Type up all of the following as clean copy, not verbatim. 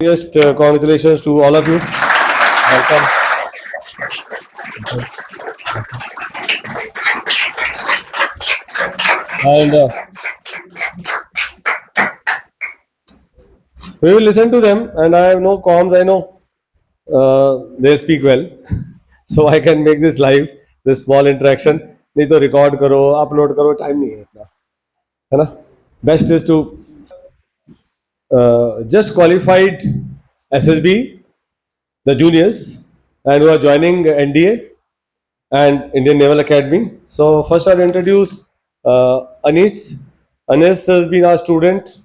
Just congratulations to all of you. Welcome. And we will listen to them. And I have no qualms. I know they speak well, so I can make this live, this small interaction. नहीं तो record करो, upload करो, time नहीं है इतना, है ना? Best is to just qualified SSB, the juniors, and who are joining NDA and Indian Naval Academy. So first I'll introduce Anis. Anis has been our student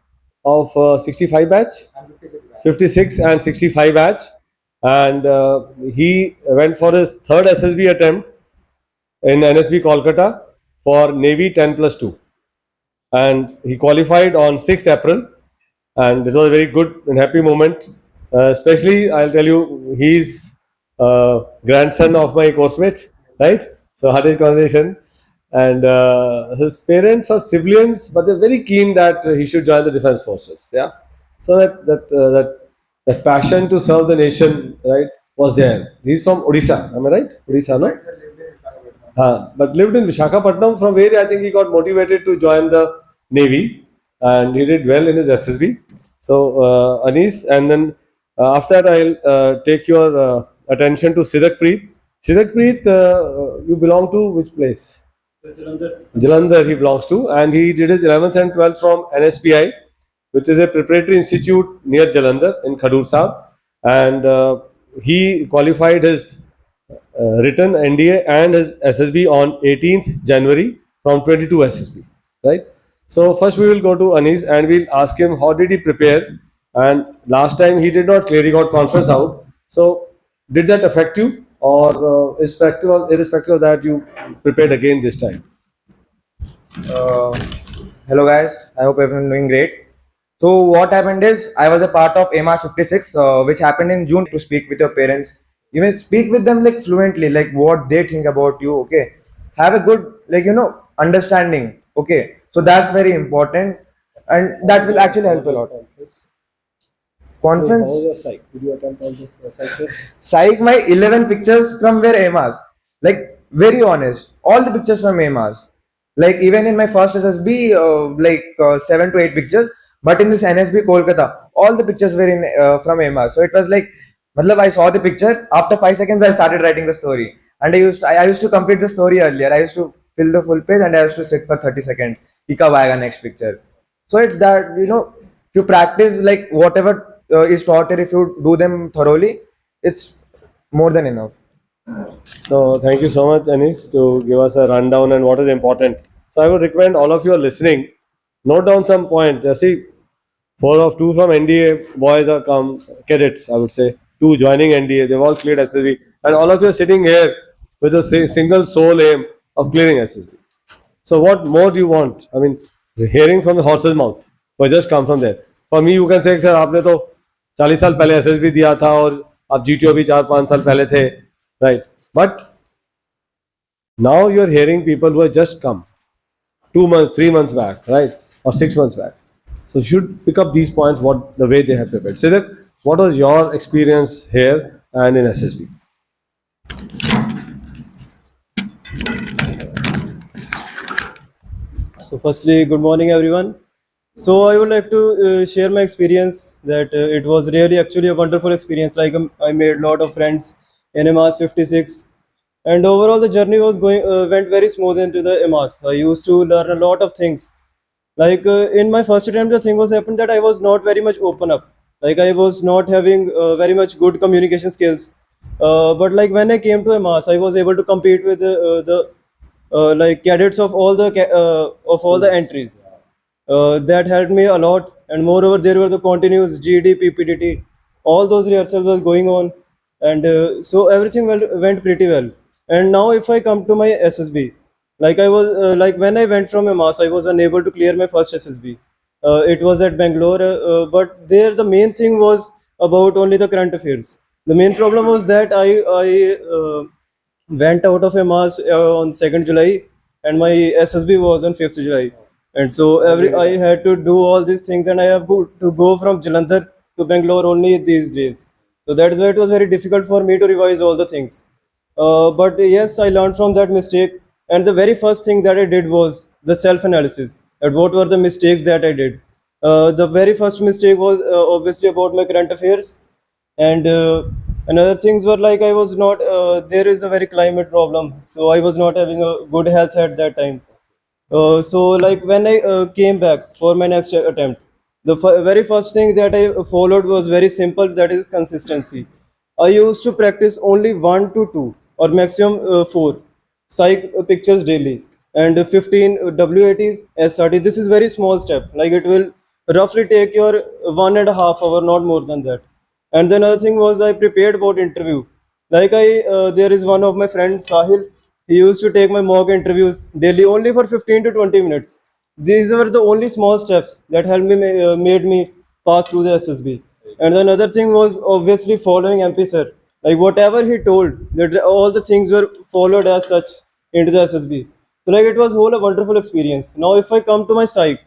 of 65 batch, 56 and 65 batch, and he went for his third SSB attempt in NSB Kolkata for Navy 10+2, and he qualified on 6th April, and it was a very good and happy moment. Especially, I'll tell you, he's grandson of my course mate, right? So had a conversation, and his parents are civilians, but they're very keen that he should join the defense forces. Yeah, so that passion to serve the nation, right, was there. He's from Odisha, am I right? Odisha, no? But lived in Visakhapatnam, from where I think he got motivated to join the Navy, and he did well in his SSB. So Anis, and then after that I'll take your attention to Sidakpreet. Sidakpreet, you belong to which place? Jalandhar. Jalandhar he belongs to, and he did his 11th and 12th from NSPI, which is a preparatory institute near Jalandhar in Khadur Sahib, and he qualified his written NDA and his SSB on 18th January from 22 SSB, right? So first we will go to Anis and we'll ask him how did he prepare, and last time he did not clear, he got conference out. So did that affect you, or irrespective of that you prepared again this time? Hello guys, I hope everyone doing great. So what happened is I was a part of AMAS 56, which happened in June. To speak with your parents, even speak with them like fluently, like what they think about you. Okay, have a good understanding. Okay, so that's very important, and that will actually help a lot. Conference. How was your psych? Did you attempt all this psych test? Psych, my 11 pictures from where AMAS. Like very honest, all the pictures from AMAS. Like even in my first SSB, 7 to 8 pictures. But in this NSB Kolkata, all the pictures were in from AMAS. So it was like, I saw the picture. After 5 seconds, I started writing the story. And I used to complete the story earlier. I used to fill the full page and I used to sit for 30 seconds. Kab aayega next picture. So it's that, if you practice like whatever is taught here, if you do them thoroughly, it's more than enough. So thank you so much, Anis, to give us a rundown and what is important. So I would recommend all of you are listening, note down some points. See, 2 from NDA boys are cadets, I would say. 2 joining NDA, they've all cleared SSB, and all of you are sitting here with a single sole aim of clearing SSB. So what more do you want? I mean, hearing from the horse's mouth, but just come from there. For me, you can say, sir, आपने तो 40 साल पहले SSB दिया था और आप GTO भी 4-5 साल पहले थे, right? But now you're hearing people who have just come 2 months, 3 months back, right? Or 6 months back. So you should pick up these points, the way they have prepared. Siddharth, what was your experience here and in SSB? So firstly, good morning everyone. So I would like to share my experience that it was really actually a wonderful experience. Like I made a lot of friends in AMAS 56, and overall the journey was went very smooth into the AMAS. I used to learn a lot of things. Like in my first attempt, the thing was happened that I was not very much open up. Like I was not having very much good communication skills. But like when I came to AMAS, I was able to compete with the like cadets of all the entries. That helped me a lot, and moreover there were the continuous GD, PPDT, all those rehearsals was going on, and so everything went pretty well. And now if I come to my SSB, like I was like when I went from AMAS, I was unable to clear my first SSB. It was at Bangalore, but there the main thing was about only the current affairs. The main problem was that I went out of AMAS on 2nd July, and my SSB was on 5th July. And so I had to do all these things, and I have to go from Jalandhar to Bangalore only these days. So that is why it was very difficult for me to revise all the things. But yes, I learned from that mistake. And the very first thing that I did was the self analysis. That what were the mistakes that I did? The very first mistake was obviously about my current affairs. And another things were like I was not, there is a very climate problem. So I was not having a good health at that time. So like when I came back for my next attempt, the very first thing that I followed was very simple. That is consistency. I used to practice only 1 to 2 or maximum 4 psych pictures daily and 15 WATs SRT. This is very small step. Like it will roughly take your 1.5 hour, not more than that. And the another thing was I prepared about interview. Like there is one of my friends Sahil. He used to take my mock interviews daily only for 15 to 20 minutes. These were the only small steps that helped me made me pass through the SSB. And another thing was obviously following MP sir. Like whatever he told, that all the things were followed as such into the SSB. So like it was whole a wonderful experience. Now if I come to my psych,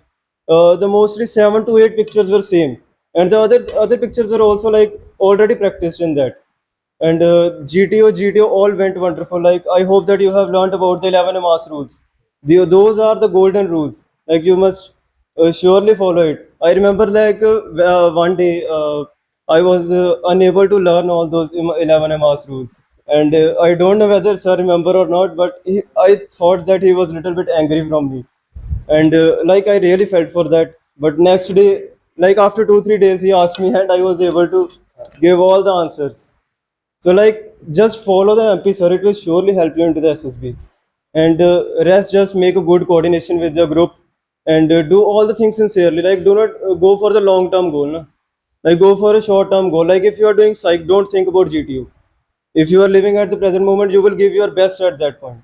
the mostly 7 to 8 pictures were same, and the other pictures were also like already practiced in that. And GTO all went wonderful. Like I hope that you have learned about the 11 mass rules. Those are the golden rules. Like you must surely follow it. I remember like one day I was unable to learn all those 11 mass rules. And I don't know whether sir remember or not, but I thought that he was a little bit angry from me. And like I really felt for that. But next day, like after 2 3 days, he asked me, and I was able to give all the answers. So like just follow the MP sir, it will surely help you into the SSB. And rest just make a good coordination with the group and do all the things sincerely. Like do not go for the long term goal. No? Like go for a short term goal. Like if you are doing psych, don't think about GTU. If you are living at the present moment, you will give your best at that point.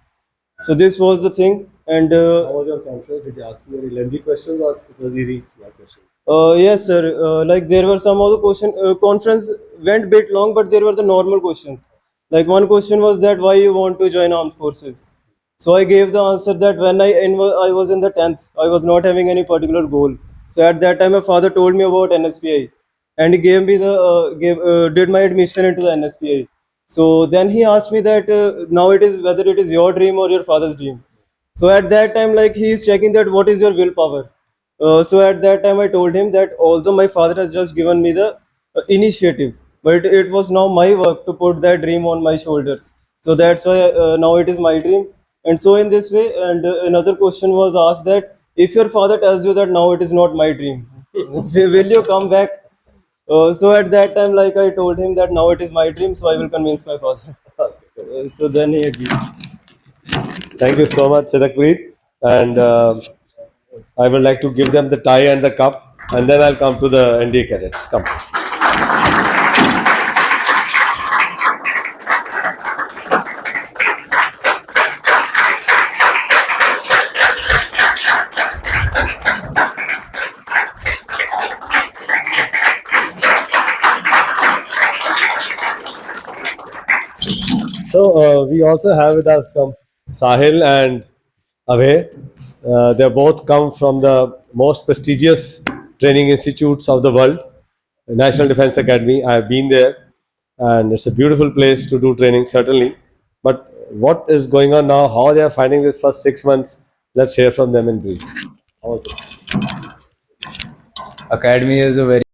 So this was the thing. And How was your conference? Did you ask me any lengthy questions or it was easy, small questions? yes, sir. Like there were some of the question conference went bit long, but there were the normal questions. Like one question was that why you want to join armed forces. So I gave the answer that when I was in the 10th, I was not having any particular goal. So at that time, my father told me about NSPI, and he gave me the did my admission into the NSPI. So then he asked me that now it is whether it is your dream or your father's dream. So at that time, like he is checking that what is your willpower. So at that time, I told him that although my father has just given me the initiative, but it was now my work to put that dream on my shoulders. So that's why now it is my dream. And so in this way, and another question was asked that if your father tells you that now it is not my dream, will you come back? So at that time, like I told him that now it is my dream, so I will convince my father. So then he agreed. Thank you so much, Sidakpreet. And I would like to give them the tie and the cup, and then I'll come to the NDA cadets. Come. So we also have with us Sahil and Abhay. They both come from the most prestigious training institutes of the world, National Defense Academy. I have been there, and it's a beautiful place to do training, certainly. But what is going on now? How they are finding this first 6 months? Let's hear from them in brief. How was it? Academy is a very